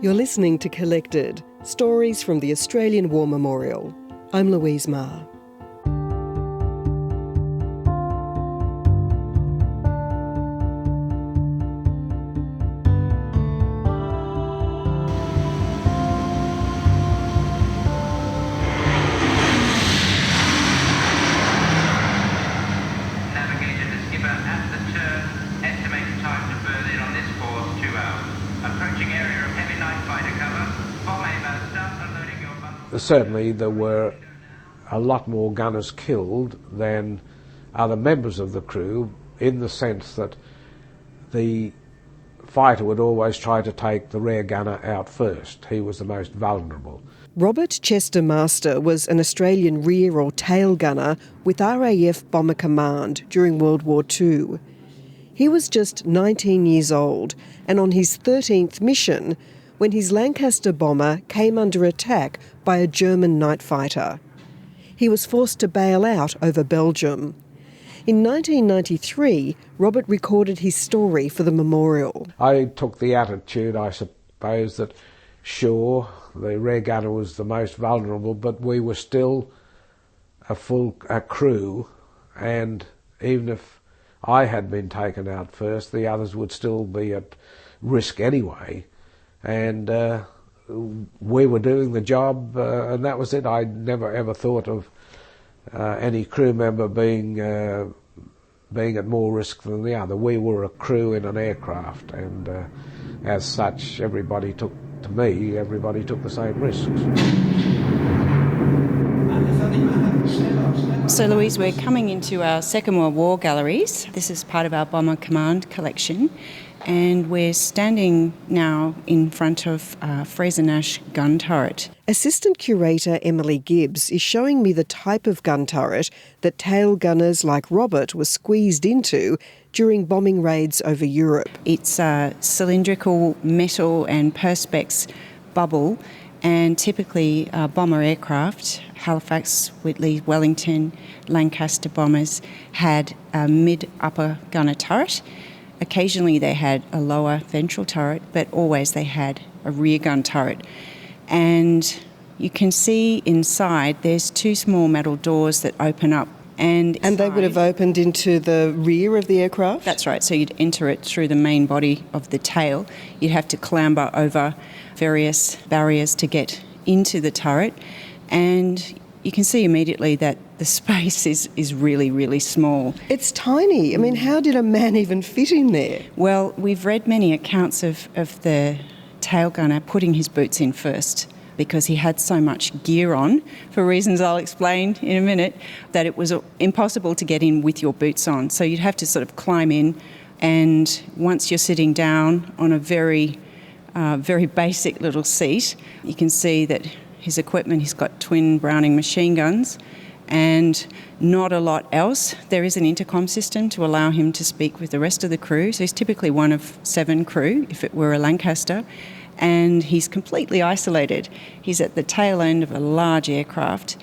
You're listening to Collected, stories from the Australian War Memorial. I'm Louise Maher. Certainly there were a lot more gunners killed than other members of the crew, in the sense that the fighter would always try to take the rear gunner out first. He was the most vulnerable. Robert Chester Master was an Australian rear or tail gunner with RAF Bomber Command during World War II. He was just 19 years old and on his 13th mission when his Lancaster bomber came under attack by a German night fighter. He was forced to bail out over Belgium. In 1993, Robert recorded his story for the memorial. I took the attitude, I suppose, that sure, the rear gunner was the most vulnerable, but we were still a crew, and even if I had been taken out first, the others would still be at risk anyway. And we were doing the job, and that was it. I never ever thought of any crew member being at more risk than the other. We were a crew in an aircraft, and as such, everybody took the same risks. So Louise, we're coming into our Second World War galleries. This is part of our Bomber Command collection. And we're standing now in front of Fraser-Nash gun turret. Assistant Curator Emily Gibbs is showing me the type of gun turret that tail gunners like Robert were squeezed into during bombing raids over Europe. It's a cylindrical metal and Perspex bubble, and typically bomber aircraft, Halifax, Whitley, Wellington, Lancaster bombers, had a mid-upper gunner turret. Occasionally they had a lower ventral turret, but always they had a rear gun turret. And you can see inside there's two small metal doors that open up. And they would have opened into the rear of the aircraft? That's right. So you'd enter it through the main body of the tail. You'd have to clamber over various barriers to get into the turret. And you can see immediately that the space is really, really small. It's tiny. I mean, how did a man even fit in there? Well, we've read many accounts of the tail gunner putting his boots in first because he had so much gear on, for reasons I'll explain in a minute, that it was impossible to get in with your boots on. So you'd have to sort of climb in, and once you're sitting down on a very basic little seat, you can see that his equipment, he's got twin Browning machine guns and not a lot else. There is an intercom system to allow him to speak with the rest of the crew. So he's typically one of 7 crew, if it were a Lancaster, and he's completely isolated. He's at the tail end of a large aircraft.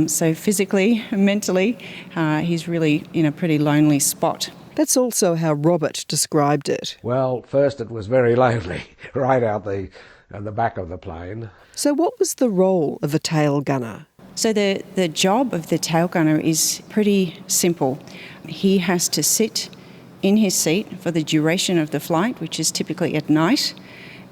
So physically, mentally, he's really in a pretty lonely spot. That's also how Robert described it. Well, first it was very lonely, right out the back of the plane. So what was the role of a tail gunner? So the job of the tail gunner is pretty simple. He has to sit in his seat for the duration of the flight, which is typically at night,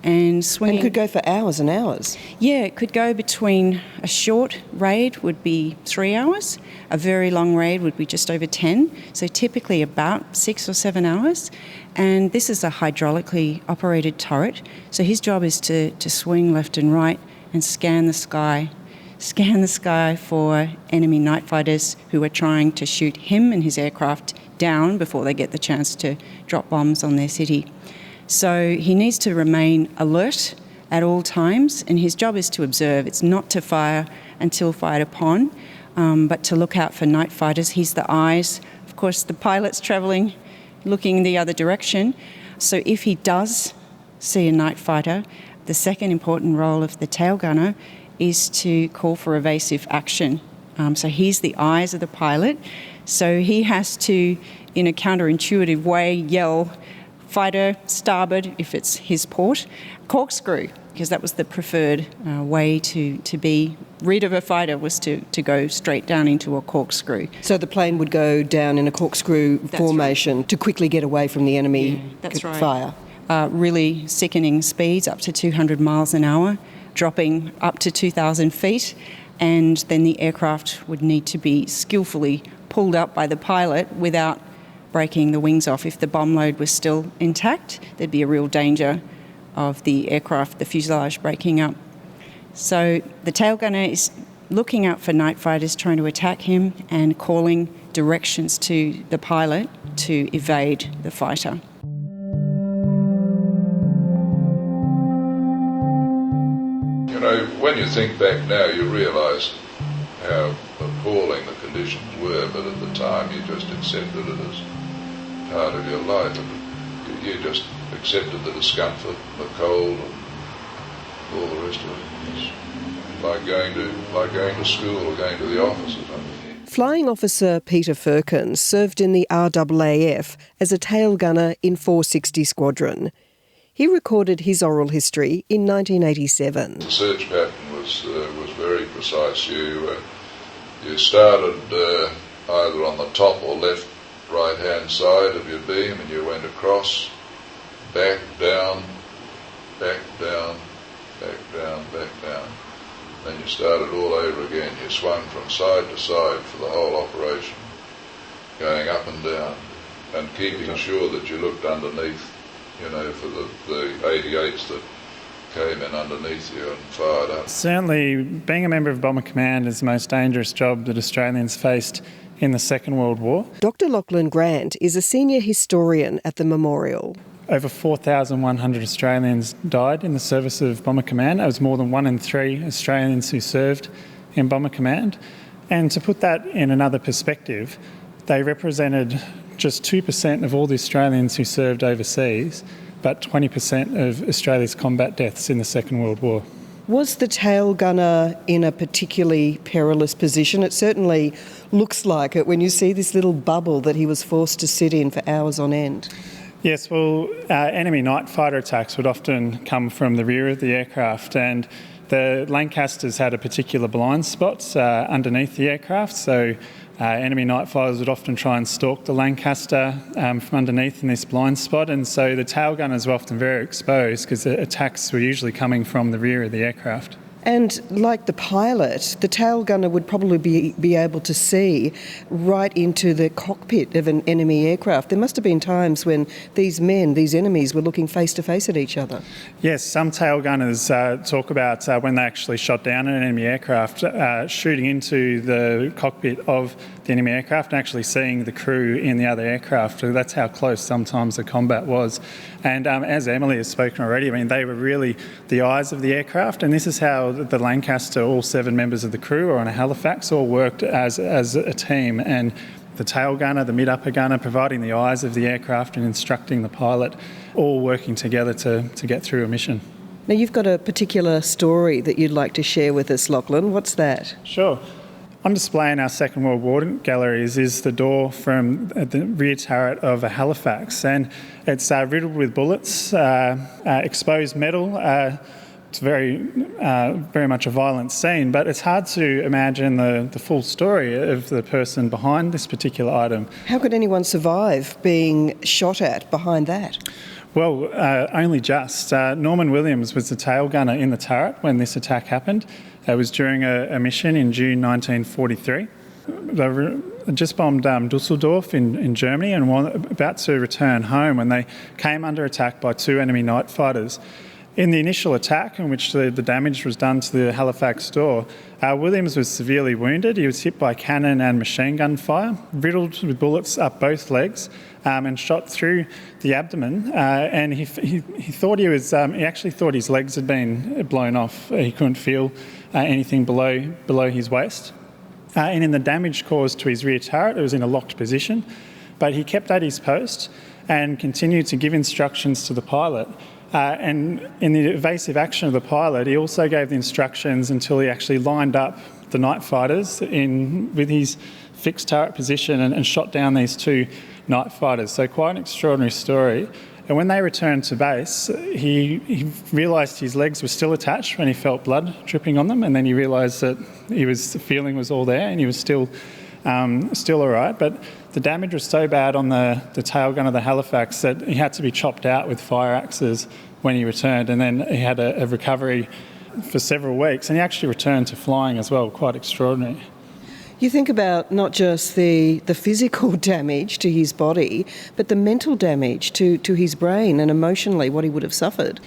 and swinging. And could go for hours and hours. Yeah, it could go between a short raid would be 3 hours, a very long raid would be just over 10, so typically about 6 or 7 hours. And this is a hydraulically operated turret, so his job is to swing left and right and scan the sky for enemy night fighters who are trying to shoot him and his aircraft down before they get the chance to drop bombs on their city. So he needs to remain alert at all times, and his job is to observe. It's not to fire until fired upon, but to look out for night fighters. He's the eyes. Of course, the pilot's travelling, looking the other direction. So if he does see a night fighter, the second important role of the tail gunner is to call for evasive action. So he's the eyes of the pilot. So he has to, in a counterintuitive way, yell fighter starboard if it's his port, corkscrew, because that was the preferred way to be rid of a fighter, was to go straight down into a corkscrew. So the plane would go down in a corkscrew formation to quickly get away from the enemy fire. Really sickening speeds, up to 200 miles an hour, dropping up to 2,000 feet, and then the aircraft would need to be skillfully pulled up by the pilot without breaking the wings off. If the bomb load was still intact, there'd be a real danger of the aircraft, the fuselage, breaking up. So the tail gunner is looking out for night fighters trying to attack him and calling directions to the pilot to evade the fighter. You know, when you think back now, you realise how appalling the conditions were, but at the time you just accepted it as part of your life. You just accepted the discomfort, the cold, and all the rest of it. It's like going to school or going to the office or something. Flying Officer Peter Firkin served in the RAAF as a tail gunner in 460 Squadron. He recorded his oral history in 1987. The search pattern was very precise. You started either on the top or left right-hand side of your beam, and you went across, back, down, back, down, back, down, back, down. Then you started all over again. You swung from side to side for the whole operation, going up and down, and keeping sure that you looked underneath, you know, for the 88s that came in underneath you and fired up. Certainly, being a member of Bomber Command is the most dangerous job that Australians faced in the Second World War. Dr Lachlan Grant is a senior historian at the memorial. Over 4,100 Australians died in the service of Bomber Command. That was more than 1 in 3 Australians who served in Bomber Command. And to put that in another perspective, they represented just 2% of all the Australians who served overseas, but 20% of Australia's combat deaths in the Second World War. Was the tail gunner in a particularly perilous position? It certainly looks like it when you see this little bubble that he was forced to sit in for hours on end. Yes, well, enemy night fighter attacks would often come from the rear of the aircraft, and the Lancasters had a particular blind spot underneath the aircraft, so enemy night fighters would often try and stalk the Lancaster from underneath in this blind spot, and so the tail gunners were often very exposed because the attacks were usually coming from the rear of the aircraft. And like the pilot, the tail gunner would probably be able to see right into the cockpit of an enemy aircraft. There must have been times when these enemies, were looking face to face at each other. Yes, some tail gunners talk about when they actually shot down an enemy aircraft, shooting into the cockpit of the enemy aircraft and actually seeing the crew in the other aircraft. So that's how close sometimes the combat was. And as Emily has spoken already, I mean, they were really the eyes of the aircraft, and this is how the Lancaster, all 7 members of the crew, or on a Halifax, all worked as a team, and the tail gunner, the mid-upper gunner, providing the eyes of the aircraft and instructing the pilot, all working together to get through a mission. Now, you've got a particular story that you'd like to share with us, Lachlan. What's that? Sure. On display in our Second World War galleries is the door from the rear turret of a Halifax, and it's riddled with bullets, exposed metal. It's very much a violent scene, but it's hard to imagine the full story of the person behind this particular item. How could anyone survive being shot at behind that? Well, only just. Norman Williams was the tail gunner in the turret when this attack happened. It was during a mission in June 1943. They just bombed Dusseldorf in Germany and were about to return home when they came under attack by 2 enemy night fighters. In the initial attack, in which the damage was done to the Halifax door, Williams was severely wounded. He was hit by cannon and machine gun fire, riddled with bullets up both legs, and shot through the abdomen. And he thought he actually thought his legs had been blown off. He couldn't feel anything below his waist. And in the damage caused to his rear turret, it was in a locked position, but he kept at his post and continued to give instructions to the pilot. And in the evasive action of the pilot, he also gave the instructions until he actually lined up the night fighters with his fixed turret position and shot down these 2 night fighters. So quite an extraordinary story. And when they returned to base, he realised his legs were still attached when he felt blood dripping on them, and then he realised that the feeling was all there and he was still all right. But the damage was so bad on the tail gun of the Halifax that he had to be chopped out with fire axes when he returned, and then he had a recovery for several weeks, and he actually returned to flying as well, quite extraordinary. You think about not just the physical damage to his body, but the mental damage to his brain and emotionally what he would have suffered.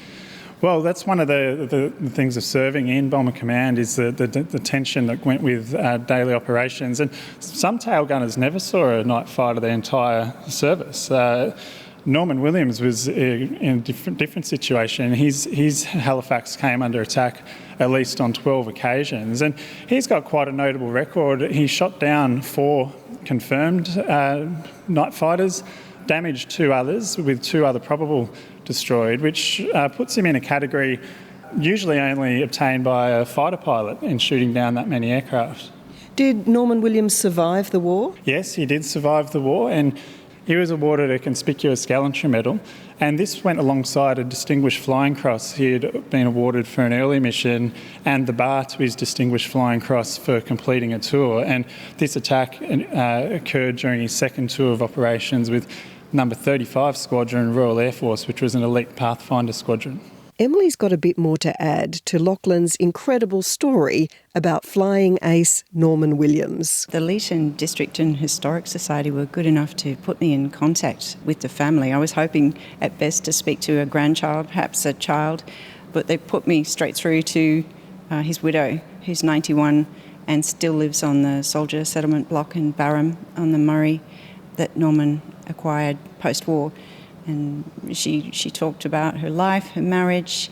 Well, that's one of the things of serving in Bomber Command is the tension that went with daily operations. And some tail gunners never saw a night fighter their entire service. Norman Williams was in a different situation. His Halifax came under attack at least on 12 occasions, and he's got quite a notable record. He shot down 4 confirmed night fighters, damaged 2 others, with 2 other probable destroyed, which puts him in a category usually only obtained by a fighter pilot in shooting down that many aircraft. Did Norman Williams survive the war? Yes, he did survive the war, and he was awarded a Conspicuous Gallantry Medal, and this went alongside a Distinguished Flying Cross. He had been awarded for an early mission and the bar to his Distinguished Flying Cross for completing a tour. And this attack occurred during his second tour of operations with Number 35 Squadron, Royal Air Force, which was an elite Pathfinder squadron. Emily's got a bit more to add to Lachlan's incredible story about flying ace Norman Williams. The Leeton District and Historic Society were good enough to put me in contact with the family. I was hoping at best to speak to a grandchild, perhaps a child, but they put me straight through to his widow, who's 91 and still lives on the soldier settlement block in Barham on the Murray that Norman acquired post-war. And she talked about her life, her marriage,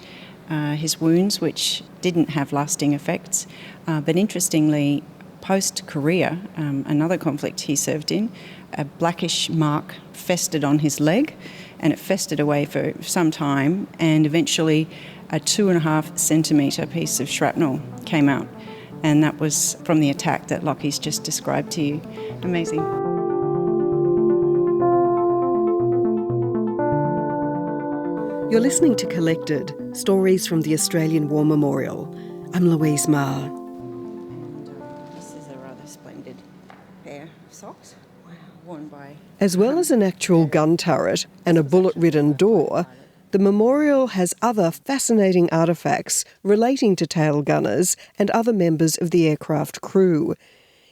his wounds, which didn't have lasting effects. But interestingly, post-Korea, another conflict he served in, a blackish mark festered on his leg, and it festered away for some time, and eventually a 2.5 centimetre piece of shrapnel came out. And that was from the attack that Lockie's just described to you. Amazing. You're listening to Collected, Stories from the Australian War Memorial. I'm Louise Maher. And this is a rather splendid pair of socks, worn by... As well as an actual gun turret and a bullet-ridden door, the memorial has other fascinating artefacts relating to tail gunners and other members of the aircraft crew,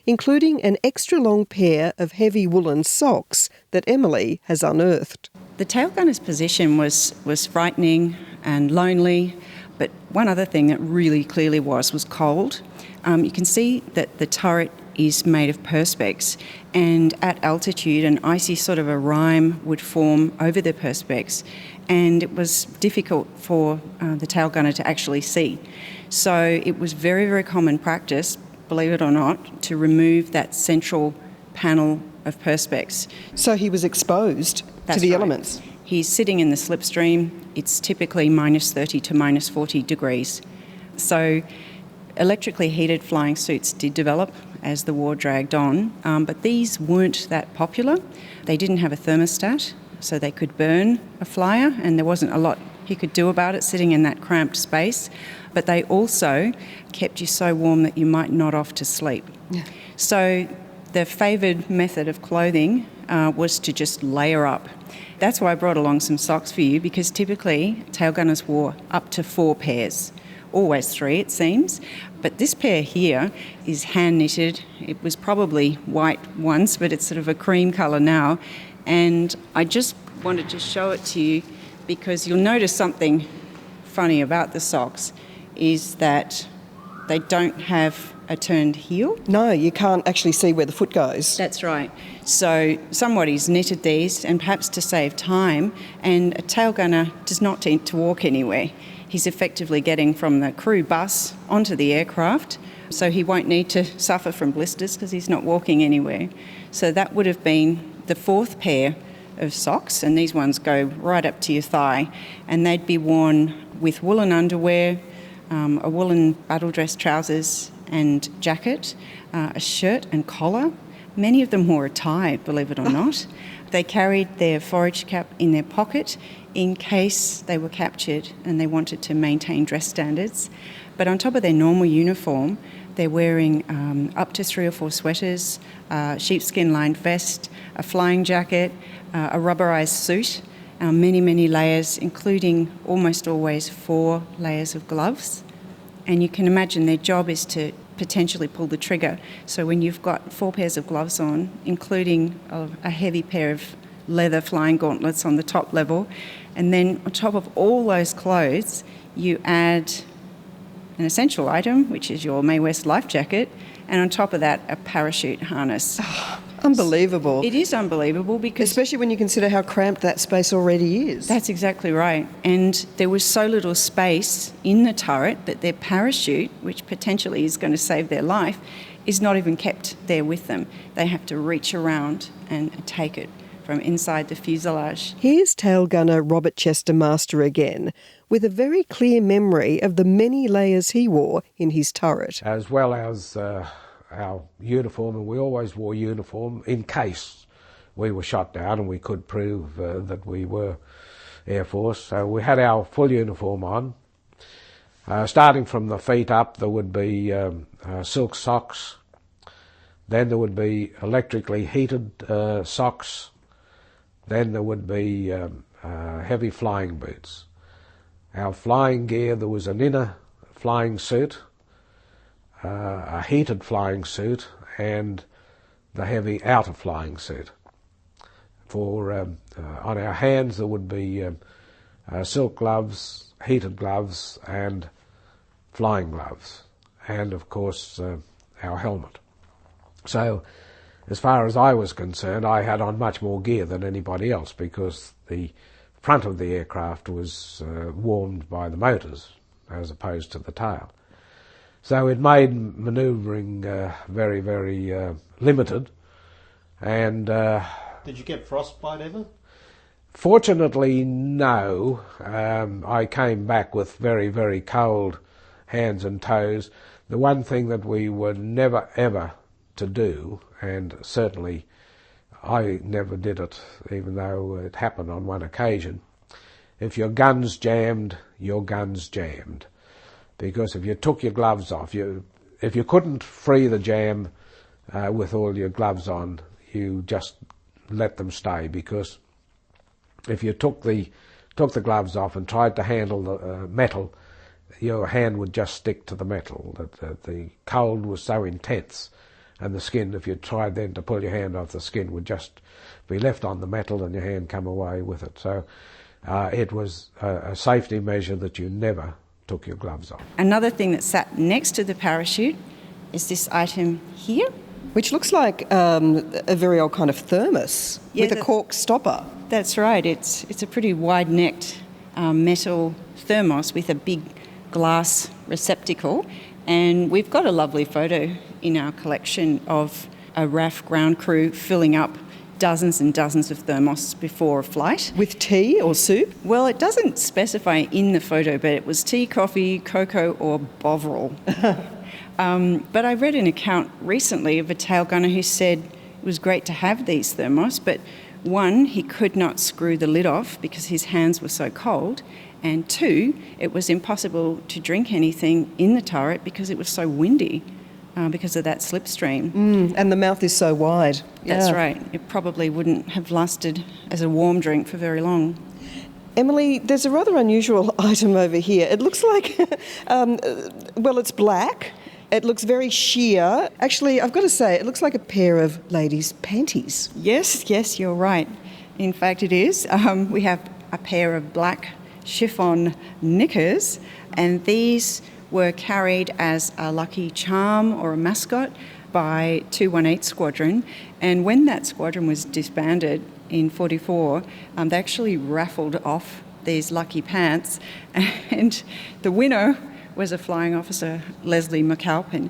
including an extra-long pair of heavy woolen socks that Emily has unearthed. The tail gunner's position was frightening and lonely, but one other thing that really clearly was cold. You can see that the turret is made of Perspex, and at altitude an icy sort of a rime would form over the Perspex, and it was difficult for the tail gunner to actually see. So it was very, very common practice, believe it or not, to remove that central panel of Perspex. So he was exposed to the elements. He's sitting in the slipstream. It's typically -30 to -40 degrees. So electrically heated flying suits did develop as the war dragged on, but these weren't that popular. They didn't have a thermostat, so they could burn a flyer, and there wasn't a lot he could do about it sitting in that cramped space. But they also kept you so warm that you might nod off to sleep. Yeah. So the favoured method of clothing was to just layer up. That's why I brought along some socks for you, because typically tail gunners wore up to 4 pairs. Always 3, it seems. But this pair here is hand knitted. It was probably white once, but it's sort of a cream colour now. And I just wanted to show it to you because you'll notice something funny about the socks is that they don't have a turned heel. No, you can't actually see where the foot goes. That's right. So somebody's knitted these, and perhaps to save time, and a tail gunner does not need to walk anywhere. He's effectively getting from the crew bus onto the aircraft, so he won't need to suffer from blisters because he's not walking anywhere. So that would have been the 4th pair of socks, and these ones go right up to your thigh, and they'd be worn with woolen underwear, a woolen battle dress trousers and jacket, a shirt and collar. Many of them wore a tie, believe it or not. They carried their forage cap in their pocket in case they were captured and they wanted to maintain dress standards. But on top of their normal uniform, they're wearing up to 3 or 4 sweaters, sheepskin-lined vest, a flying jacket, a rubberised suit, many, many layers, including almost always 4 layers of gloves. And you can imagine their job is to potentially pull the trigger. So when you've got 4 pairs of gloves on, including a heavy pair of leather flying gauntlets on the top level, and then on top of all those clothes, you add an essential item, which is your Mae West life jacket, and on top of that, a parachute harness. Unbelievable. It is unbelievable because... Especially when you consider how cramped that space already is. That's exactly right. And there was so little space in the turret that their parachute, which potentially is going to save their life, is not even kept there with them. They have to reach around and take it from inside the fuselage. Here's tail gunner Robert Chester Master again, with a very clear memory of the many layers he wore in his turret. As well as our uniform, and we always wore uniform in case we were shot down and we could prove that we were Air Force. So we had our full uniform on. Starting from the feet up, there would be silk socks. Then there would be electrically heated socks. Then there would be heavy flying boots. Our flying gear, there was an inner flying suit, a heated flying suit, and the heavy outer flying suit. For on our hands there would be silk gloves, heated gloves, and flying gloves, and of course our helmet. So, as far as I was concerned, I had on much more gear than anybody else because the front of the aircraft was warmed by the motors as opposed to the tail. So it made manoeuvring very, very limited. And did you get frostbite ever? Fortunately, no. I came back with very, very cold hands and toes. The one thing that we were never, ever to do, and certainly I never did it, even though it happened on one occasion, if your gun's jammed, your gun's jammed. Because if you took your gloves off, if you couldn't free the jam with all your gloves on, you just let them stay. Because if you took the gloves off and tried to handle the metal, your hand would just stick to the metal. The cold was so intense, and the skin, if you tried then to pull your hand off, the skin would just be left on the metal and your hand come away with it. So it was a safety measure that you never took your gloves off. Another thing that sat next to the parachute is this item here. Which looks like a very old kind of thermos with a cork stopper. That's right. It's a pretty wide-necked metal thermos with a big glass receptacle. And we've got a lovely photo in our collection of a RAF ground crew filling up dozens and dozens of thermos before a flight. With tea or soup? Well, it doesn't specify in the photo, but it was tea, coffee, cocoa or bovril. But I read an account recently of a tail gunner who said it was great to have these thermos, but one, he could not screw the lid off because his hands were so cold, and two, it was impossible to drink anything in the turret because it was so windy because of that slipstream. And the mouth is so wide. That's right. It probably wouldn't have lasted as a warm drink for very long. Emily, there's a rather unusual item over here. It looks like, well, it's black. It looks very sheer. Actually, I've got to say, it looks like a pair of ladies' panties. Yes, you're right. In fact, it is. We have a pair of black chiffon knickers, and these were carried as a lucky charm or a mascot by 218 Squadron. And when that squadron was disbanded in 1944, they actually raffled off these lucky pants, and the winner was a flying officer, Leslie McAlpin.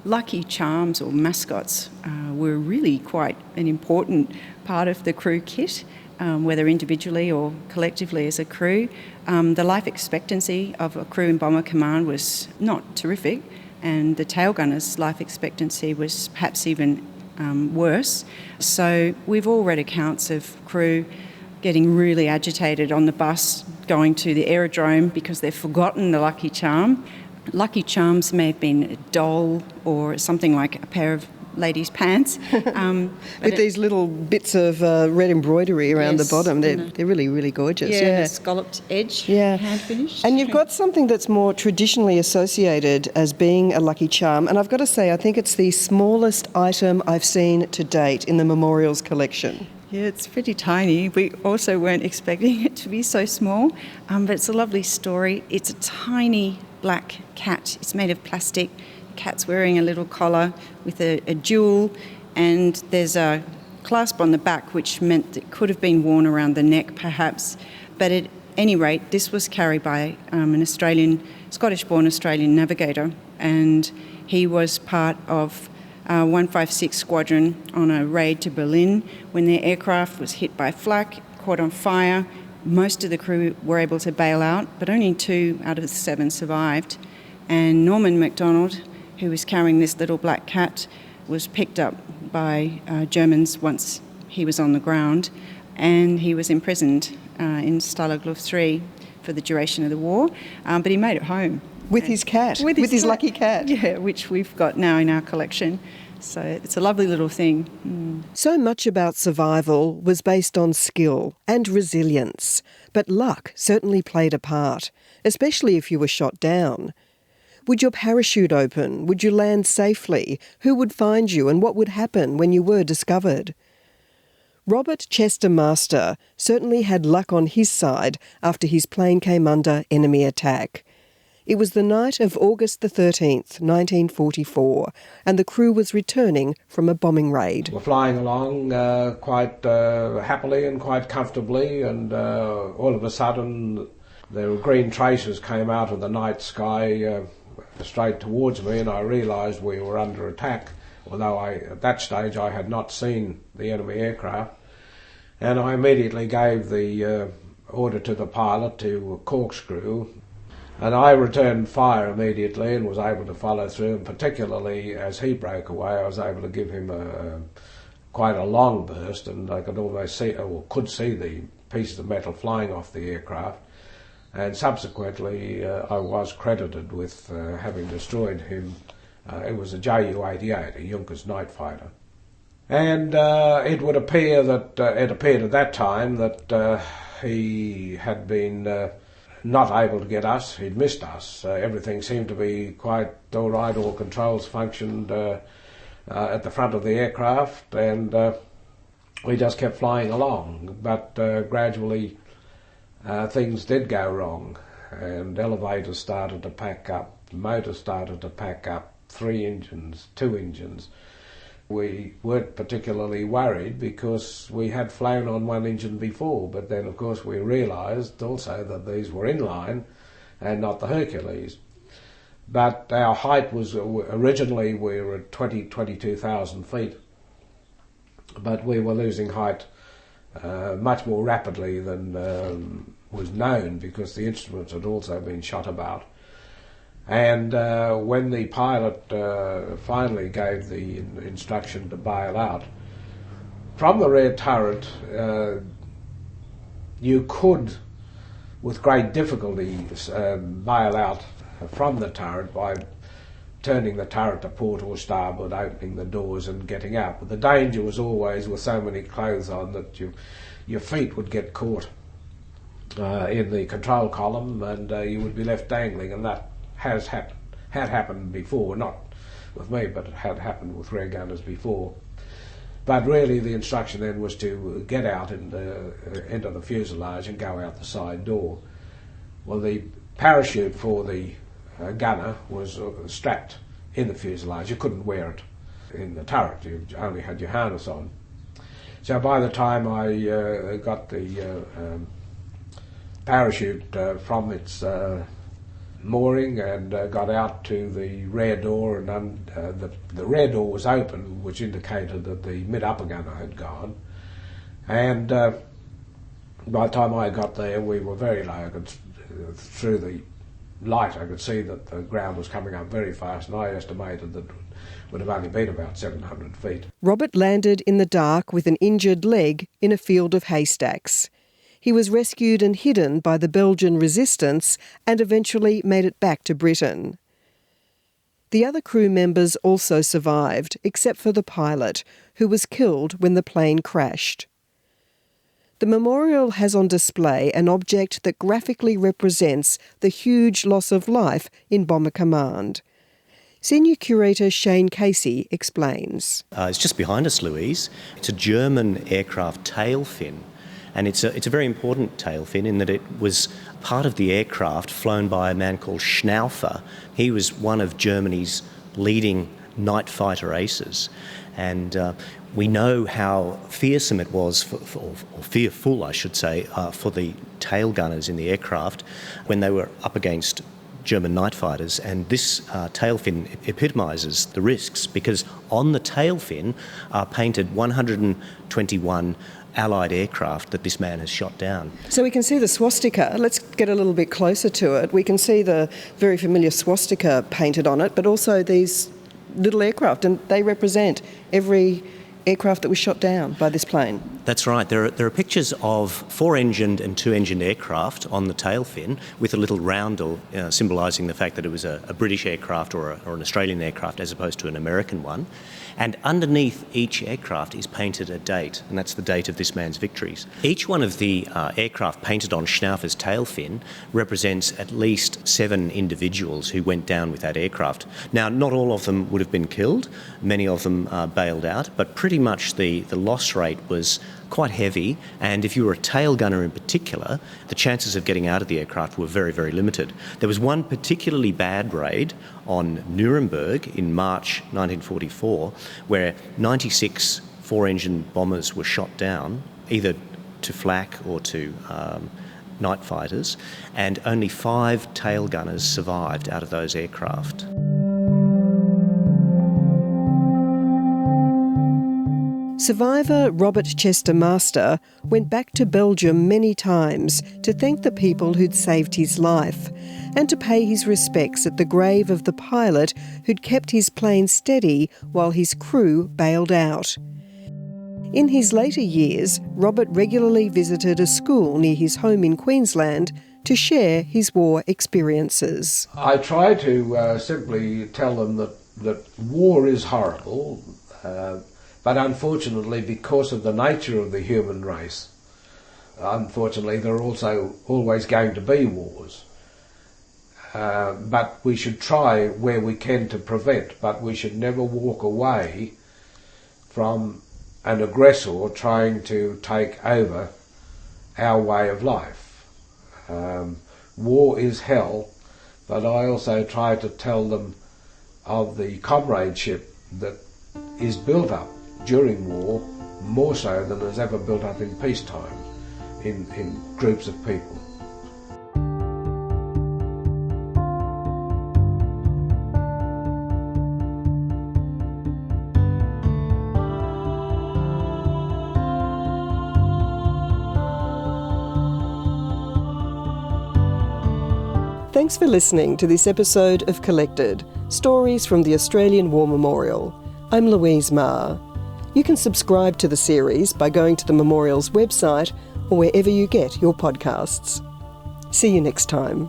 Lucky charms or mascots were really quite an important part of the crew kit, whether individually or collectively as a crew. The life expectancy of a crew in Bomber Command was not terrific, and the tail gunner's life expectancy was perhaps even worse. So we've all read accounts of crew getting really agitated on the bus going to the aerodrome because they've forgotten the lucky charm. Lucky charms may have been a doll or something like a pair of ladies' pants. With these little bits of red embroidery around the bottom. They're really, really gorgeous. Yeah, the scalloped edge, hand finished. And you've got something that's more traditionally associated as being a lucky charm. And I've got to say, I think it's the smallest item I've seen to date in the Memorials collection. Yeah, it's pretty tiny. We also weren't expecting it to be so small, but it's a lovely story. It's a tiny black cat. It's made of plastic. The cat's wearing a little collar with a jewel, and there's a clasp on the back, which meant it could have been worn around the neck, perhaps. But at any rate, this was carried by an Scottish-born Australian navigator, and he was part of 156 Squadron on a raid to Berlin when their aircraft was hit by flak, caught on fire. Most of the crew were able to bail out, but only 2 out of the 7 survived. And Norman MacDonald, who was carrying this little black cat, was picked up by Germans once he was on the ground, and he was imprisoned in Stalag Luft 3 for the duration of the war, but he made it home. With his cat? With his lucky cat? Yeah, which we've got now in our collection. So it's a lovely little thing. So much about survival was based on skill and resilience, but luck certainly played a part, especially if you were shot down. Would your parachute open? Would you land safely? Who would find you, and what would happen when you were discovered? Robert Chester Master certainly had luck on his side after his plane came under enemy attack. It was the night of August the 13th, 1944, and the crew was returning from a bombing raid. We're flying along quite happily and quite comfortably, and all of a sudden the green traces came out of the night sky straight towards me, and I realised we were under attack, although at that stage I had not seen the enemy aircraft. And I immediately gave the order to the pilot to corkscrew, and I returned fire immediately and was able to follow through, and particularly as he broke away I was able to give him quite a long burst, and I could almost see, or could see, the pieces of metal flying off the aircraft. And subsequently I was credited with having destroyed him. It was a Ju-88, a Junkers night fighter. And it would appear that, it appeared at that time that he had been not able to get us. He'd missed us. Everything seemed to be quite all right. All controls functioned at the front of the aircraft, and we just kept flying along. But gradually things did go wrong, and elevators started to pack up, motors started to pack up, 3 engines, 2 engines. We weren't particularly worried because we had flown on 1 engine before, but then of course we realised also that these were inline and not the Hercules. But our height was, originally we were at 22,000 feet, but we were losing height much more rapidly than was known, because the instruments had also been shot about. And when the pilot finally gave the instruction to bail out, from the rear turret you could, with great difficulty, bail out from the turret by turning the turret to port or starboard, opening the doors and getting out. But the danger was always, with so many clothes on, that your feet would get caught in the control column, and you would be left dangling, and that had happened before, not with me, but it had happened with rear gunners before. But really the instruction then was to get out into the fuselage and go out the side door. Well, the parachute for the gunner was strapped in the fuselage. You couldn't wear it in the turret, you only had your harness on. So by the time I got the parachute from its mooring and got out to the rear door, and the rear door was open, which indicated that the mid-upper gunner had gone. And by the time I got there, we were very low. I could, through the light, I could see that the ground was coming up very fast, and I estimated that it would have only been about 700 feet. Robert landed in the dark with an injured leg in a field of haystacks. He was rescued and hidden by the Belgian resistance and eventually made it back to Britain. The other crew members also survived, except for the pilot, who was killed when the plane crashed. The memorial has on display an object that graphically represents the huge loss of life in Bomber Command. Senior curator Shane Casey explains. It's just behind us, Louise. It's a German aircraft tail fin, and it's a very important tail fin in that it was part of the aircraft flown by a man called Schnaufer. He was one of Germany's leading night fighter aces, and we know how fearsome it was, or fearful I should say, for the tail gunners in the aircraft when they were up against German night fighters, and this tail fin epitomises the risks, because on the tail fin are painted 121 Allied aircraft that this man has shot down. So we can see the swastika. Let's get a little bit closer to it. We can see the very familiar swastika painted on it, but also these little aircraft, and they represent every aircraft that was shot down by this plane. That's right. There are pictures of 4-engined and 2-engined aircraft on the tail fin with a little roundel symbolising the fact that it was a British aircraft or an Australian aircraft as opposed to an American one. And underneath each aircraft is painted a date, and that's the date of this man's victories. Each one of the aircraft painted on Schnaufer's tail fin represents at least 7 individuals who went down with that aircraft. Now, not all of them would have been killed. Many of them bailed out, but pretty much the loss rate was quite heavy, and if you were a tail gunner in particular, the chances of getting out of the aircraft were very, very limited. There was one particularly bad raid on Nuremberg in March 1944 where 96 4-engine bombers were shot down, either to flak or to night fighters, and only 5 tail gunners survived out of those aircraft. Survivor Robert Chester Master went back to Belgium many times to thank the people who'd saved his life and to pay his respects at the grave of the pilot who'd kept his plane steady while his crew bailed out. In his later years, Robert regularly visited a school near his home in Queensland to share his war experiences. I try to simply tell them that war is horrible, but unfortunately, because of the nature of the human race, unfortunately there are also always going to be wars. But we should try where we can to prevent, but we should never walk away from an aggressor trying to take over our way of life. War is hell, but I also try to tell them of the comradeship that is built up during war, more so than has ever built up in peacetime, in groups of people. Thanks for listening to this episode of Collected, Stories from the Australian War Memorial. I'm Louise Maher. You can subscribe to the series by going to the Memorial's website or wherever you get your podcasts. See you next time.